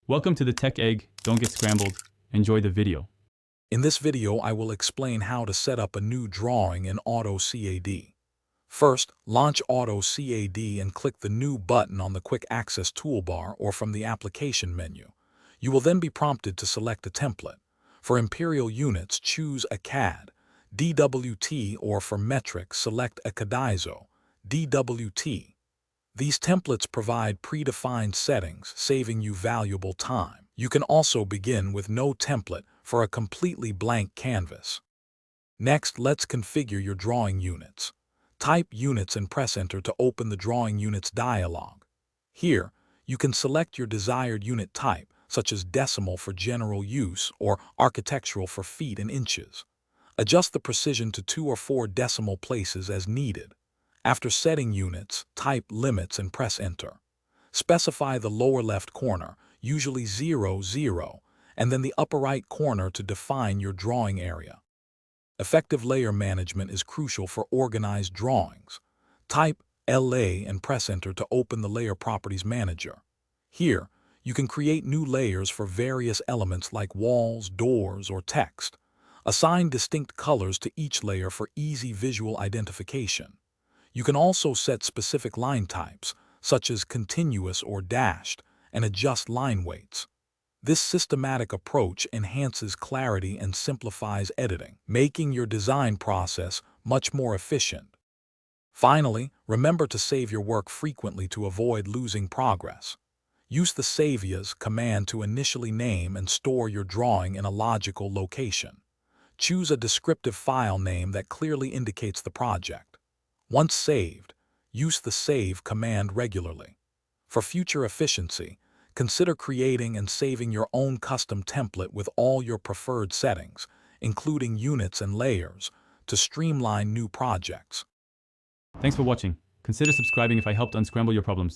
Welcome to the Tech Egg. Don't get scrambled. Enjoy the video. In this video, I will explain how to set up a new drawing in AutoCAD. First, launch AutoCAD and click the New button on the Quick Access toolbar or from the Application menu. You will then be prompted to select a template. For imperial units, choose AutoCAD, DWT, or for metric, select AutoCAD, DWT. These templates provide predefined settings, saving you valuable time. You can also begin with no template for a completely blank canvas. Next, let's configure your drawing units. Type units and press Enter to open the Drawing Units dialog. Here, you can select your desired unit type, such as decimal for general use or architectural for feet and inches. Adjust the precision to 2 or 4 decimal places as needed. After setting units, type limits and press Enter. Specify the lower left corner, usually 0, 0, and then the upper right corner to define your drawing area. Effective layer management is crucial for organized drawings. Type LA and press Enter to open the Layer Properties Manager. Here, you can create new layers for various elements like walls, doors, or text. Assign distinct colors to each layer for easy visual identification. You can also set specific line types, such as continuous or dashed, and adjust line weights. This systematic approach enhances clarity and simplifies editing, making your design process much more efficient. Finally, remember to save your work frequently to avoid losing progress. Use the Save As command to initially name and store your drawing in a logical location. Choose a descriptive file name that clearly indicates the project. Once saved, use the Save command regularly. For future efficiency, consider creating and saving your own custom template with all your preferred settings, including units and layers, to streamline new projects. Thanks for watching. Consider subscribing if I helped unscramble your problems.